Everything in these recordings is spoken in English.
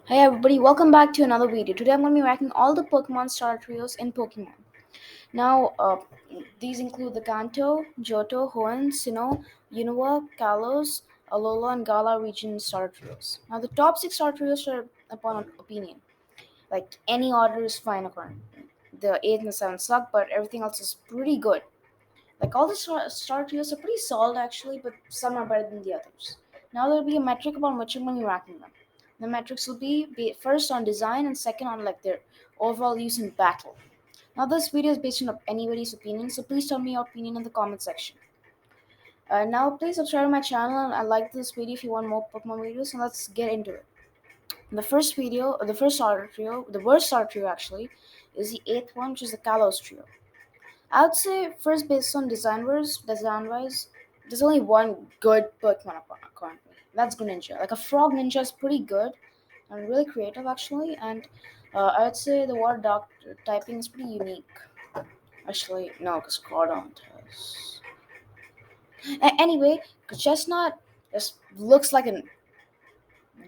Hey everybody, welcome back to another video. Today I'm going to be ranking all the Pokemon starter trios in Pokemon. Now, these include the Kanto, Johto, Hoenn, Sinnoh, Unova, Kalos, Alola, and Gala region starter trios. Now, the top 6 starter trios are upon opinion. Like, any order is fine according to me. The 8th and the 7th suck, but everything else is pretty good. Like, all the starter trios are pretty solid actually, but some are better than the others. Now, there'll be a metric about which I'm going to be ranking them. The metrics will be first on design and second on like their overall use in battle. Now this video is based on anybody's opinion, so please tell me your opinion in the comment section. Now please subscribe to my channel and like this video if you want more Pokemon videos, and let's get into it. The first starter trio, the worst starter trio actually, is the eighth one, which is the Kalos trio. I would say first based on design wise, there's only one good Pokemon currently. That's Greninja. Like a frog ninja is pretty good and really creative actually, and I would say the water dark typing is pretty unique. Actually, no, because Cordon has. Anyway, Chestnut just looks like a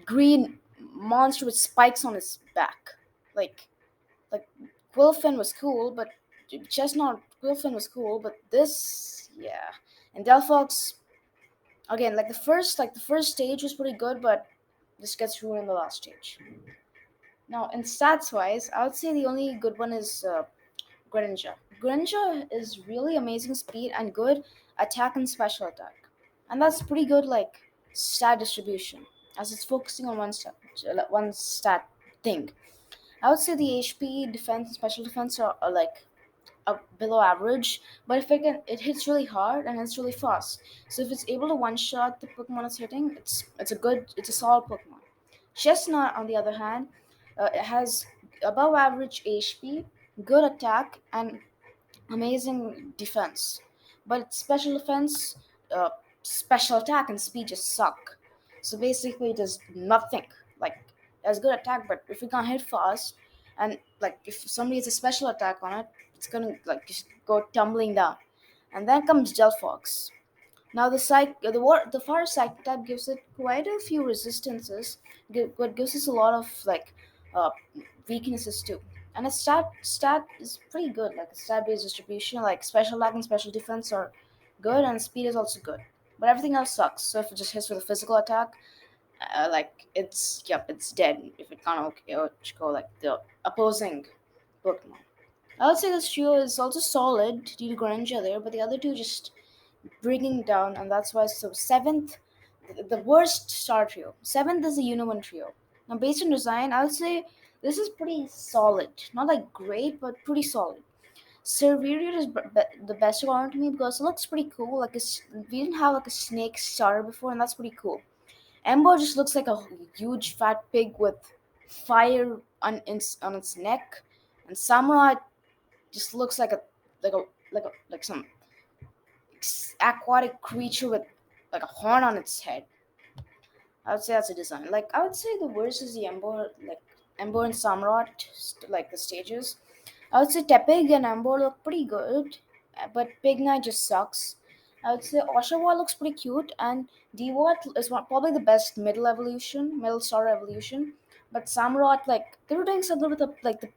green monster with spikes on his back. Like like Quilfin was cool, but Chestnut Quilfin was cool, but this, yeah. And Delphox again, like the first stage was pretty good, but this gets ruined in the last stage. Now, in stats wise, I would say the only good one is Greninja. Greninja is really amazing speed and good attack and special attack, and that's pretty good like stat distribution, as it's focusing on one stat thing. I would say the HP, defense, and special defense are like below average, but if it hits really hard and it's really fast. So if it's able to one shot the Pokemon it's hitting, it's a solid Pokemon. Chestnut, on the other hand, it has above average HP, good attack, and amazing defense. But its special defense, uh, special attack, and speed just suck. So basically, it does nothing. Like, it has good attack, but if you can't hit fast, and like if somebody has a special attack on it, it's gonna like just go tumbling down. And then comes Gelfox. Now the fire psychic type gives it quite a few resistances, but gives us a lot of like uh, weaknesses too. And its stat is pretty good, like its stat based distribution, like special attack and special defense are good, and speed is also good. But everything else sucks. So if it just hits with a physical attack, like it's dead if it can't go like the opposing Pokemon. I would say this trio is also solid due to Greninja there, but the other two just bringing down, and that's why. So seventh, the worst star trio. Seventh is the Unicorn trio. Now, based on design, I would say this is pretty solid. Not like great, but pretty solid. Serverior is the best one to me because it looks pretty cool. We didn't have like a snake starter before, and that's pretty cool. Ember just looks like a huge fat pig with fire on its neck, and Samurai just looks like some aquatic creature with like a horn on its head. I would say that's a design. Like I would say the worst is the Ember and Samurott, like the stages. I would say Tepig and Ember look pretty good, but Pig Knight just sucks. I would say Oshawa looks pretty cute, and Dewott is probably the best middle star evolution. But Samurott, like they were doing something with the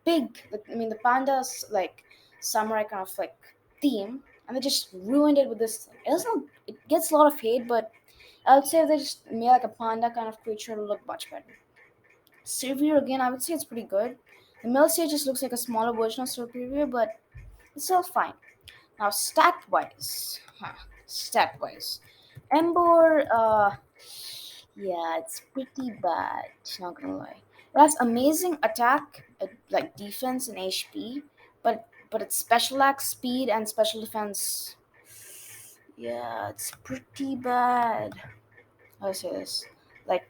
pig, the pandas like samurai kind of like theme, and they just ruined it with this thing. It gets a lot of hate, but I would say if they just made like a panda kind of creature, it'll look much better. Superior again, I would say it's pretty good. The middle stage just looks like a smaller version of Superior, but it's still fine. Now, stat wise, Ember, yeah, it's pretty bad. Not gonna lie, it has amazing attack, like defense and HP, but its special attack, speed, and special defense, yeah, it's pretty bad. How do I say this? Like,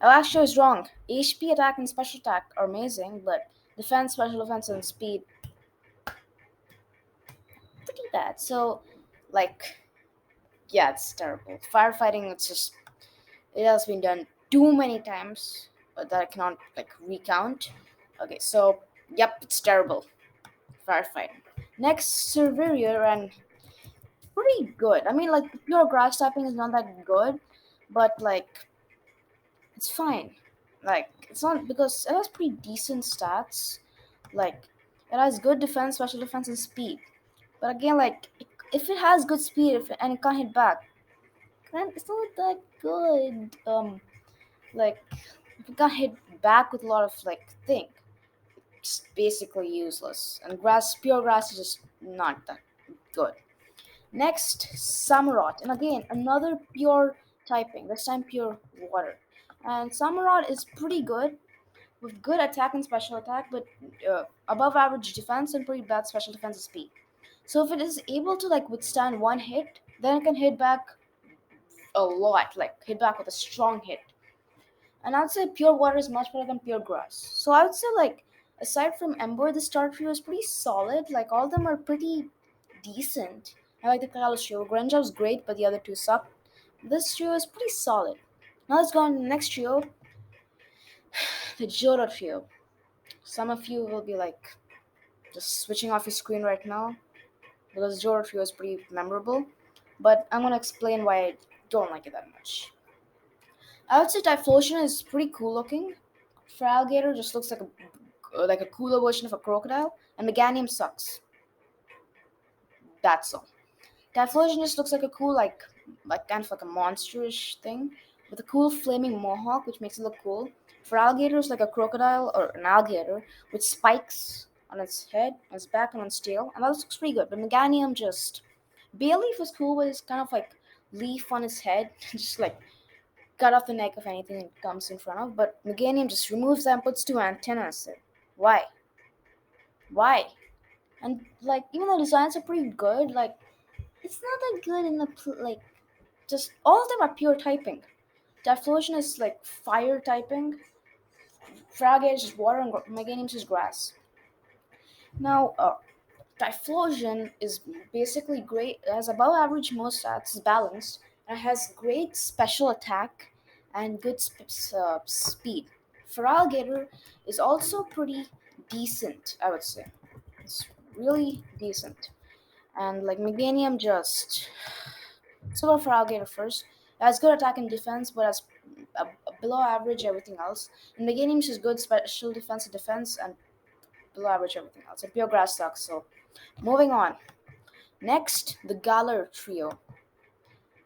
oh, actually, I was wrong. HP attack and special attack are amazing, but defense, special defense, and speed pretty bad. So, like, yeah, it's terrible. Firefighting, it has been done too many times that I cannot like recount. Okay, so yep, it's terrible. Firefighting. Next, Surveyor and pretty good. I mean, like the pure grass typing is not that good, but like it's fine. Like it's not because it has pretty decent stats. Like it has good defense, special defense, and speed. But again, like if it has good speed and it can't hit back, then it's not that good. Like if it can't hit back with a lot of like thing, it's basically useless. And pure grass is just not that good. Next, Samurott, and again another pure typing. This time pure water. And Samurott is pretty good with good attack and special attack, but above average defense and pretty bad special defense and speed. So if it is able to like withstand one hit, then it can hit back a lot, like hit back with a strong hit. And I'd say pure water is much better than pure grass. So I would say like aside from Ember, the start trio is pretty solid. Like all of them are pretty decent. I like the Kalos trio. Grenjav's great, but the other two suck. This trio is pretty solid. Now let's go on to the next trio, the Joro trio. Some of you will be like just switching off your screen right now because Joro trio is pretty memorable. But I'm gonna explain why I don't like it that much. I would say Typhlosion is pretty cool looking. Feraligatr just looks like a cooler version of a crocodile, and Meganium sucks. That's all. Typhlosion just looks like a cool like kind of like a monsterish thing with a cool flaming mohawk, which makes it look cool. Feraligatr is like a crocodile or an alligator with spikes on its head, on its back, and on its tail, and that looks pretty good. But Meganium just Bayleaf was cool, but it's kind of like leaf on his head, just like cut off the neck of anything it comes in front of. But Meganium just removes that and puts two antennas there. Why? Why? And like even though designs are pretty good, like it's not that good in the like just all of them are pure typing. Typhlosion is like fire typing. Fragate is just water and Meganium is just grass. Now, Typhlosion is basically great. It has above average most stats, is balanced, and it has great special attack and good speed. Feraligatr is also pretty decent, I would say. It's really decent. And like Meganium just so go for Alligator first. It has good attack and defense, but has below average everything else. In the beginning, she's good special defense, and below average everything else. And pure grass sucks. So moving on. Next, the Galar trio.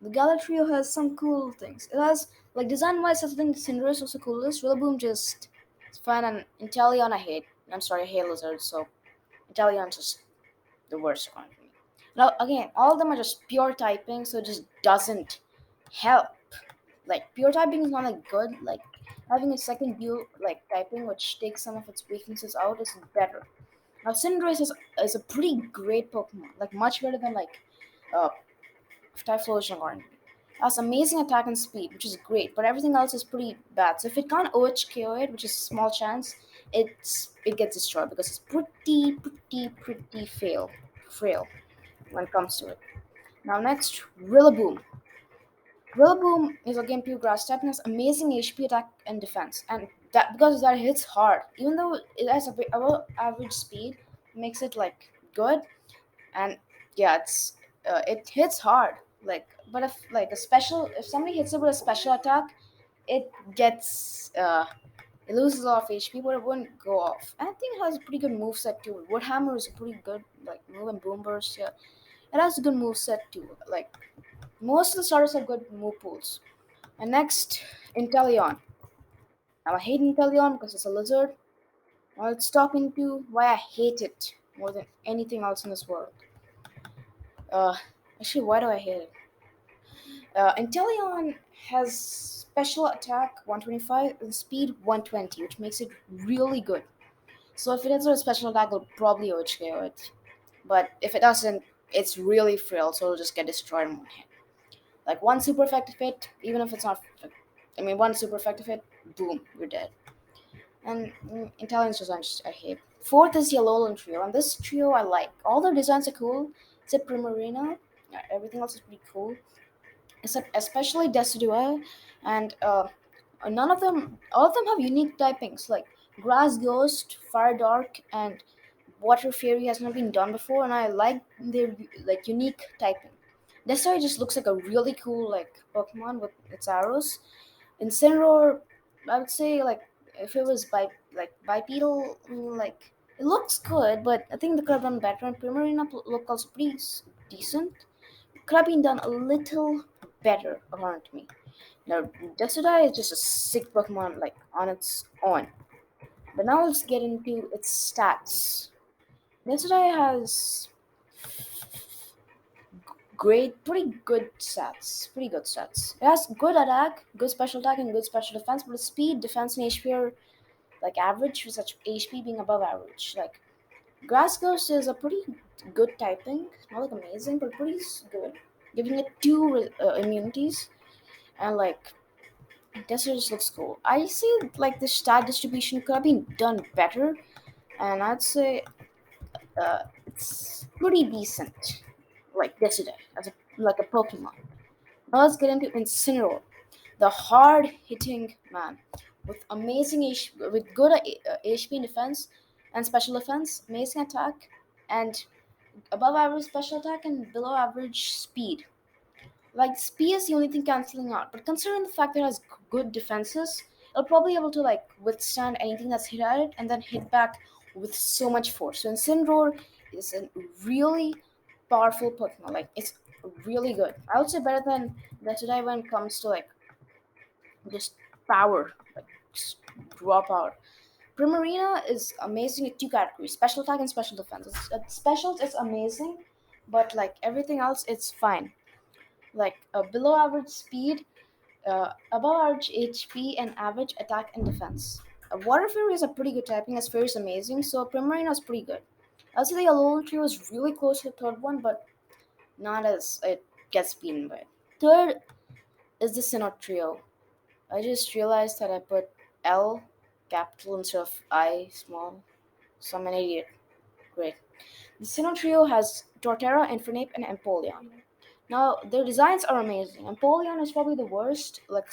The Galatrio has some cool things. It has like design wise, I think Cinderace was the coolest. Rillaboom just it's fun, and Inteleon I hate. I'm sorry, I hate lizards, so Inteleon's just the worst one for me. Now again, all of them are just pure typing, so it just doesn't help. Like pure typing is not like good. Like having a second view like typing, which takes some of its weaknesses out, is better. Now Cinderace is a pretty great Pokemon, like much better than like uh, Typhlosion or has amazing attack and speed, which is great, but everything else is pretty bad. So if it can't OHKO it, which is a small chance, it gets destroyed because it's pretty frail when it comes to it. Now next, Rillaboom. Rillaboom is again pure grass type and has amazing HP, attack, and defense, and that because that hits hard. Even though it has a bit above average speed, makes it like good, and yeah, it hits hard. Like, but if like a special, if somebody hits it with a special attack, it gets it loses a lot of HP, but it wouldn't go off. And I think it has a pretty good move set too. Woodhammer is a pretty good like move and boom burst. Yeah, it has a good move set too. Like most of the starters have good move pools. And next, Inteleon. Now I hate Inteleon because it's a lizard. Now let's talk into why I hate it more than anything else in this world. Uh, Actually, why do I hate it? Inteleon has special attack 125 and speed 120, which makes it really good. So if it has a special attack, it'll probably OHKO it. But if it doesn't, it's really frail, so it'll just get destroyed in one hit. Like one super effective hit, even if it's not, I mean, one super effective hit, boom, you're dead. And Italians designs I hate. Fourth is the Alolan trio, and this trio I like. All their designs are cool, except Primarina. Yeah, everything else is pretty cool, except especially Decidua, and none of them, all of them have unique typings like Grass Ghost, Fire Dark, and Water Fairy has not been done before, and I like their like unique typing. Decidua just looks like a really cool like Pokemon with its arrows. Incineroar, I would say like if it was bipedal, like it looks good, but I think they could have done better. And Primarina look also pretty decent. Could have been done a little better, according to me. Now, Desudai is just a sick Pokemon, like on its own. But now let's get into its stats. Desudai has pretty good stats. Pretty good stats. It has good attack, good special attack, and good special defense. But its speed, defense, and HP are like average, with such HP being above average. Like Grass Ghost is a pretty good typing, not like amazing, but pretty good, giving it two immunities, and like this just looks cool. I see like the stat distribution could have been done better, and I'd say it's pretty decent. Like yesterday, as a like a Pokemon. Now let's get into Incineroar, the hard-hitting man with amazing with good HP in defense and special defense, amazing attack, and above average special attack and below average speed. Like speed is the only thing canceling out, but considering the fact that it has good defenses, it'll probably be able to like withstand anything that's hit at it and then hit back with so much force. So Incineroar is a really powerful Pokemon. Like it's really good. I would say better than Detadai when it comes to like just power, like just raw power. Primarina is amazing at two categories: special attack and special defense. Specials is amazing, but like everything else, it's fine. Like below average speed, above average HP, and average attack and defense. Water Fury is a pretty good typing, as Fairy is amazing, so Primarina is pretty good. I'll say the Galatrio is really close to the third one, but not as it gets beaten by. Third is the Sinnoh Trio. I just realized that I put L capital instead of I small, so I'm an idiot. Great. The Sinnoh Trio has Torterra, Infernape, and Empoleon. Now their designs are amazing. Empoleon is probably the worst. Like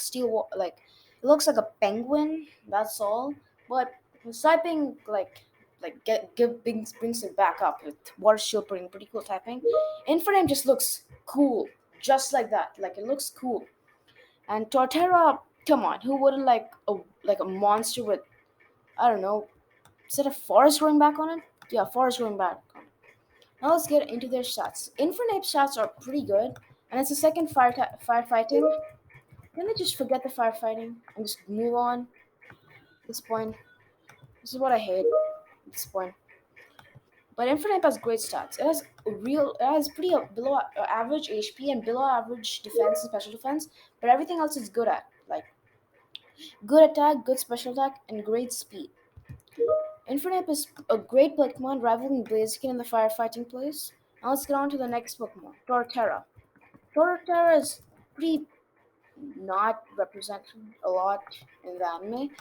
like it looks like a penguin. That's all. But typing brings it back up with water shield pretty cool typing. Infernape just looks cool, just like that. Like it looks cool. And Torterra, come on, who wouldn't like a monster with, I don't know, is it a forest growing back on it? Yeah, forest growing back on it. Now let's get into their stats. Infernape stats are pretty good, and it's the second firefighting. Can we just forget the firefighting and just move on at this point? This is what I hate at this point. But Infernape has great stats. It has pretty below average HP and below average defense and special defense, but everything else is good at. Like good attack, good special attack, and great speed. Infernape is a great Pokemon, rivaling Blaziken in the firefighting place. Now let's get on to the next Pokemon, Torterra. Torterra is pretty not represented a lot in the anime,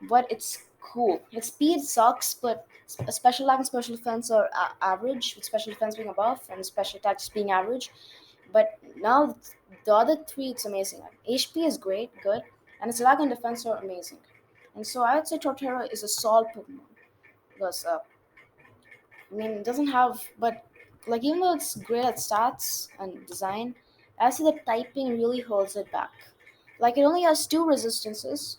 but it's cool. Its speed sucks, but special attack and special defense are average, with special defense being above and special attack just being average. But now the other three, it's amazing. HP is great, good, and its attack and defense are amazing. And so I would say Torterra is a solid Pokemon because I mean it doesn't have, but like even though it's great at stats and design, I see the typing really holds it back. Like it only has two resistances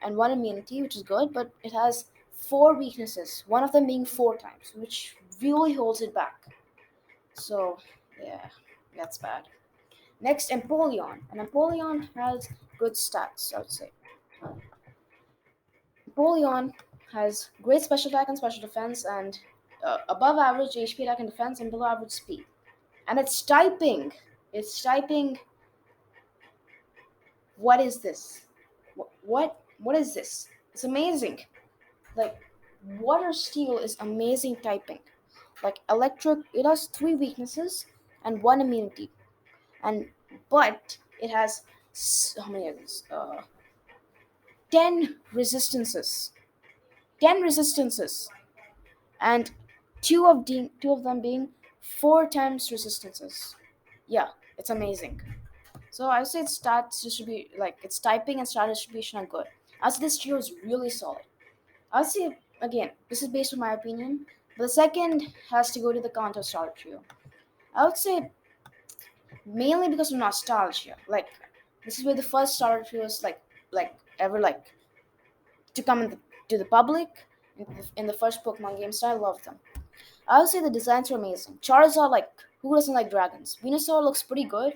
and one immunity, which is good, but it has four weaknesses, one of them being four times, which really holds it back. So, yeah, that's bad. Next, Empoleon. And Empoleon has good stats, I would say. Empoleon has great special attack and special defense, and above average HP attack and defense, and below average speed. And it's typing. It's typing. What is this? What is this? It's amazing. Like water steel is amazing typing. Like electric, it has three weaknesses and one immunity, and but it has how many of these? 10 resistances. 10 resistances, and two of them being four times resistances. Yeah, it's amazing. So I would say its stats distribute like its typing and stat distribution are good. As this trio is really solid. I'll say again, this is based on my opinion. But the second has to go to the Counter Star trio. I would say mainly because of nostalgia. Like this is where the first Star trio is like ever like to come to the public in the first Pokemon game. So I love them. I would say the designs are amazing. Charizard, like, who doesn't like dragons? Venusaur looks pretty good,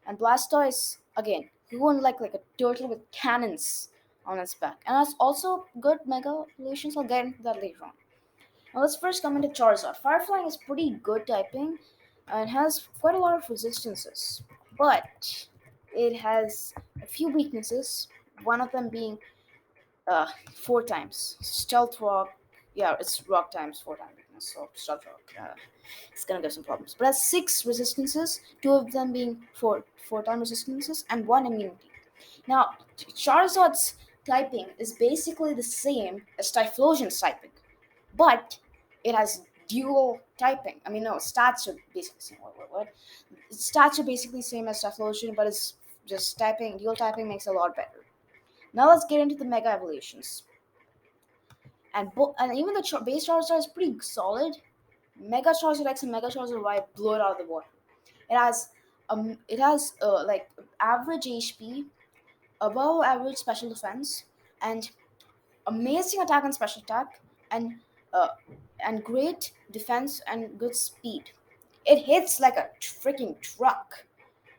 and Blastoise, again, who wouldn't like a turtle with cannons on its back? And that's also good Mega Evolutions. I'll get into that later on. Now let's first come into Charizard. Fire Flying is pretty good typing, and has quite a lot of resistances, but it has a few weaknesses. One of them being four times stealth rock. Yeah, it's rock times four times weakness, so stealth rock. It's gonna give some problems. But it has six resistances, two of them being four time resistances, and one immunity. Now, Charizard's typing is basically the same as Typhlosion's typing, but it has dual typing. I mean, no, stats are basically the same. What? Stats are basically the same as Typhlosion, but it's just typing. Dual typing makes it a lot better. Now let's get into the Mega Evolutions. And even the base Charizard is pretty solid. Mega Charizard X and Mega Charizard Y blow it out of the water. It has like average HP, above average special defense, and amazing attack and special attack, and uh, and great defense and good speed. It hits like a freaking truck.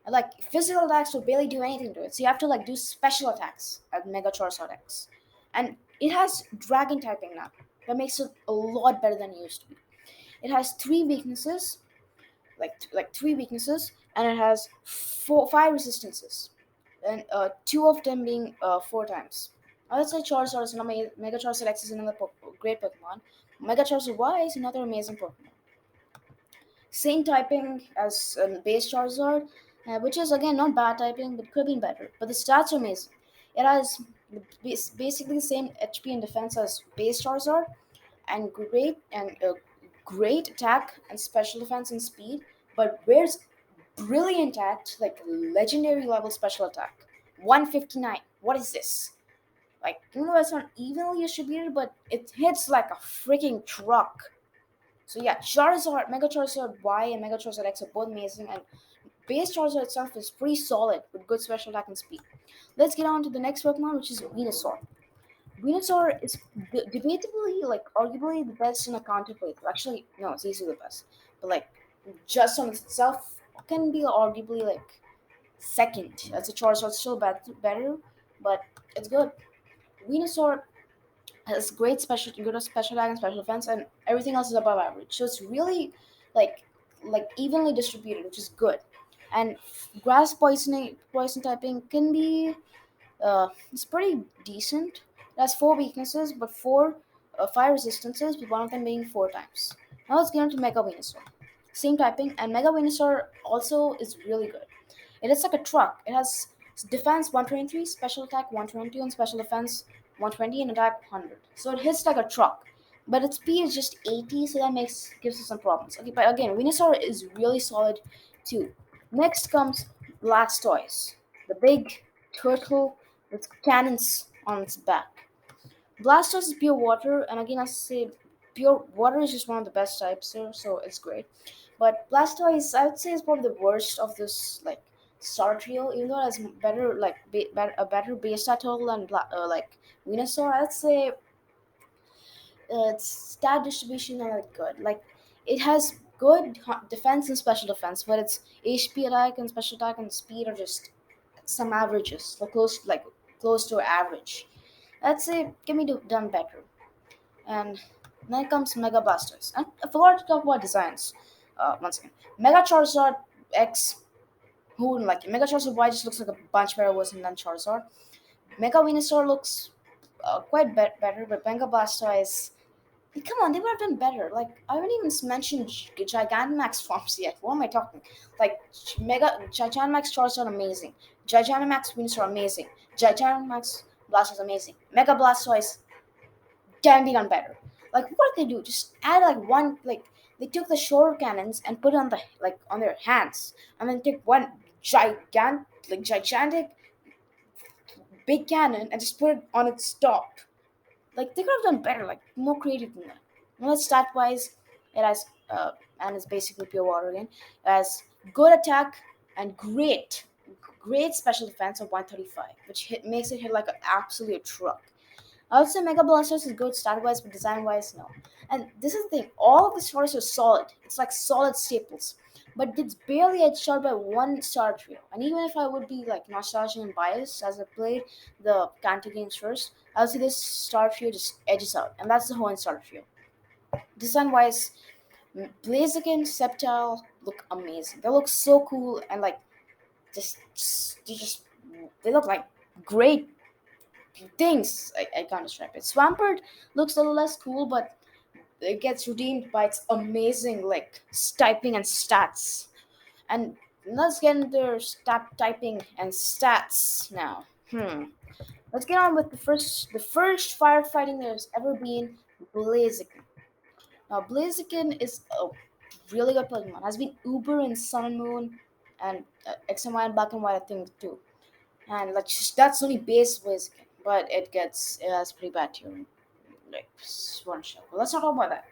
And, like, physical attacks will barely do anything to it, so you have to like do special attacks at Mega Charizard X, and it has Dragon typing now. That makes it a lot better than it used to be. It has three weaknesses, like three weaknesses, and it has five resistances, and two of them being four times. I would say Charizard is another Mega Charizard X is another great Pokemon. Mega Charizard Y is another amazing Pokemon. Same typing as base Charizard, which is again not bad typing, but could have been better. But the stats are amazing. It has basically the same HP and defense as base Charizard, and great attack and special defense and speed. But where's brilliant at like legendary level special attack? 159. What is this? Like, it's not evenly distributed, but it hits like a freaking truck. So yeah, Charizard, Mega Charizard Y and Mega Charizard X are both amazing, and base Charizard itself is pretty solid with good special attack and speed. Let's get on to the next Pokemon, which is Venusaur. Venusaur is debatably, like, arguably the best in a counterplay. Actually, no, it's easily the best. But, like, just on itself, can be arguably, like, second. As a Charizard, still better, but it's good. Venusaur has great good special attack and special defense, and everything else is above average. So it's really like evenly distributed, which is good. And grass poison typing can be it's pretty decent. It has four weaknesses, but five resistances, with one of them being four times. Now let's get into Mega Venusaur. Same typing, and Mega Venusaur also is really good. It is like a truck. It has defense 123, special attack 122, and special defense 120, and attack 100. So it hits like a truck. But its speed is just 80, so that gives us some problems. Okay, but again, Venusaur is really solid too. Next comes Blastoise, the big turtle with cannons on its back. Blastoise is pure water, and again, I say pure water is just one of the best types here, so it's great. But Blastoise, I would say, is probably the worst of this like star trio. Even though it has better a better base stat total than like Venusaur, I'd say its stat distribution not that good. Like, it has good defense and special defense, but its HP attack and special attack and speed are just some averages, close to average. I'd say can be done better. And then comes Mega Blasters. And I forgot to talk about designs. Once again, Mega Charizard X. Who wouldn't like it? Mega Charizard Y just looks like a bunch better version than Charizard. Mega Venusaur looks quite better, but Mega Blastoise. Come on, they would have done better. Like, I haven't even mentioned Gigantamax forms yet. What am I talking? Like, Gigantamax Charizard amazing. Gigantamax Venusaur amazing. Gigantamax Blastoise amazing. Mega Blastoise can be done better. Like, what did they do? Just add like one, like, they took the shoulder cannons and put it on the on their hands, and then took one gigantic big cannon and just put it on its top. Like, they could have done better, like more creative than that. Well, stat wise, it has and it's basically pure water again. It has good attack and great special defense of 135, which makes it hit like an absolute truck. I would say Mega Blasters is good stat wise, but design wise, no. And this is the thing: all of the starters are solid. It's like solid staples, but it's barely edged out by one star trio. And even if I would be like nostalgic and biased as I played the Kanto games first, I would say this star trio just edges out, and that's the whole star trio. Design wise, Blaziken, Sceptile look amazing. They look so cool and like just they look like great things. I can't describe it. Swampert looks a little less cool, but it gets redeemed by its amazing like typing and stats. And let's get into stat typing and stats now. Let's get on with the first firefighting there's ever been, Blaziken. Now Blaziken is a really good Pokemon. Has been Uber in Sun and Moon and X and Y and Black and White I think too. And like that's only base Blaziken, but it has pretty bad tuning like one shot. But let's not talk about that.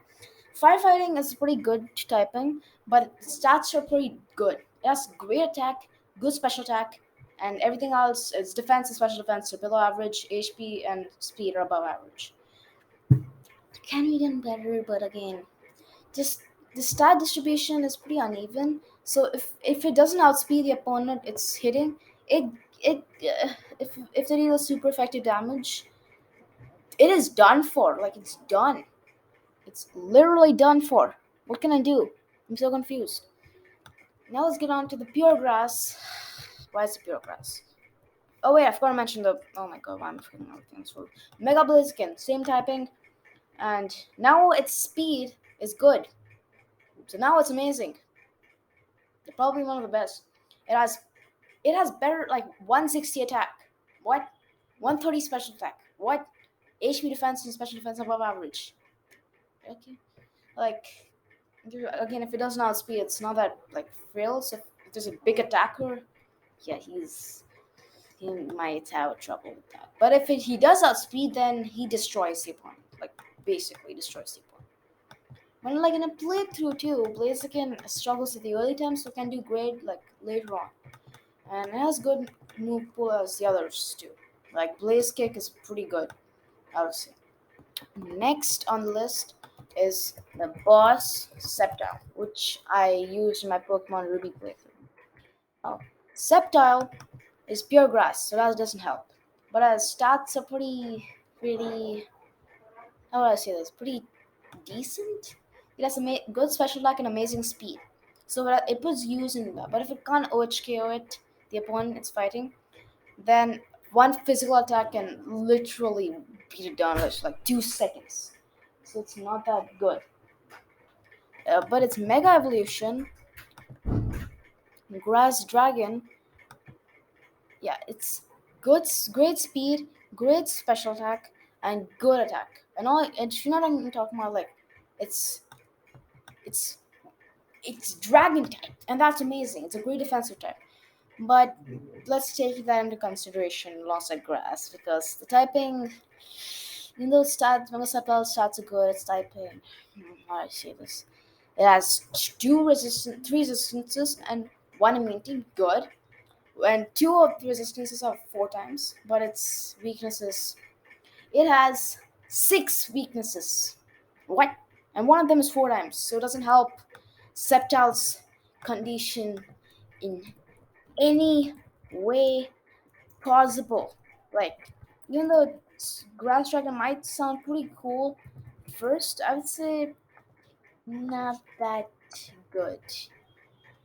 Firefighting is pretty good typing, but its stats are pretty good. It has great attack, good special attack, and everything else. Its defense and special defense are below average. HP and speed are above average. Can be done better, but again, just the stat distribution is pretty uneven. So if it doesn't outspeed the opponent it's hitting, it it if they deal super effective damage, it is done for. Like it's done. It's literally done for. What can I do? I'm so confused. Now let's get on to the pure grass. Why is it pure grass? Oh wait, I forgot to mention the. Oh my god, why am I forgetting everything? So Mega Blaziken, same typing, and now its speed is good. So now it's amazing. It's probably one of the best. It has better like 160 attack. What? 130 special attack. What? HP defense and special defense above average. Okay. Like again, if it doesn't outspeed, it's not that like frail. So if there's a big attacker, yeah, he might have trouble with that. But if he does outspeed, then he destroys the opponent. Like basically destroys the opponent. When like in a playthrough too, Blaziken struggles at the early times, so can do great like later on. And it has good move pool as the others too. Like Blaze Kick is pretty good, I would say. Next on the list is the boss Sceptile, which I used in my Pokemon Ruby playthrough. Oh, Sceptile is pure grass, so that doesn't help. But as stats are pretty. How would I say this? Pretty decent. It has good special attack and amazing speed. So it puts use in that. But if it can't OHKO it, the opponent it's fighting, then one physical attack can literally beat it down in just like 2 seconds. So it's not that good. But its Mega Evolution, Grass Dragon, yeah, it's great speed, great special attack, and good attack. And you know what I'm talking about? Like, it's it's it's Dragon type, and that's amazing. It's a great defensive type. But let's take that into consideration, lost at grass, because the typing, in those stats, when the subtle stats are good, it's typing. How do I say this? It has three resistances, and one immunity. Good. And two of the resistances are 4 times, but its weaknesses. It has 6 weaknesses. What? And one of them is 4 times, so it doesn't help Sceptile's condition in any way possible. Like, even though Grass Dragon might sound pretty cool, first I would say not that good.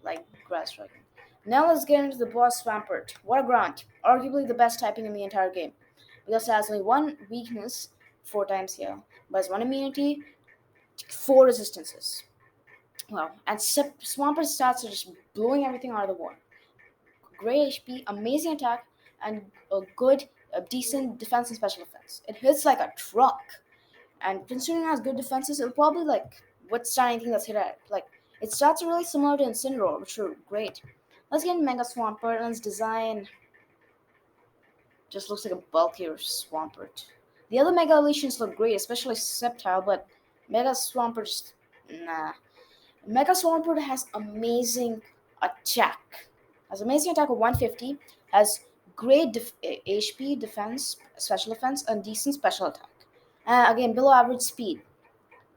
Like Grass Dragon. Now let's get into the boss Swampert. What a grunt! Arguably the best typing in the entire game, because it has only one weakness, 4 times here, but it's one immunity, 4 resistances. Well, and Swampert's stats are just blowing everything out of the water. Great HP, amazing attack, and a decent defense and special defense. It hits like a truck, and considering it has good defenses, it'll probably like withstand anything that's hit at it. Like its stats are really similar to Incineroar, which are great. Let's get Mega Swampert, and its design just looks like a bulkier Swampert. The other Mega Evolutions look great, especially Sceptile, but Mega Swampert, just nah. Mega Swampert has amazing attack. Has amazing attack of 150. Has great HP, defense, special defense, and decent special attack. And again, below average speed.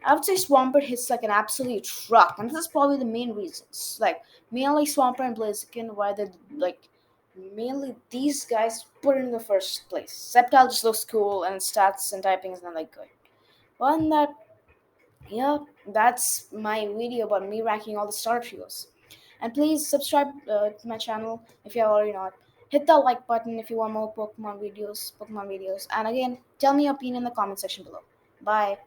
I would say Swampert hits like an absolute truck, and this is probably the main reasons. Like mainly Swampert and Blaziken, why they like mainly these guys put in the first place. Sceptile just looks cool, and stats and typing is not like good. Other than that, yeah, that's my video about me ranking all the starter trios. And please subscribe to my channel if you have already not. Hit that like button if you want more Pokemon videos. And again, tell me your opinion in the comment section below. Bye.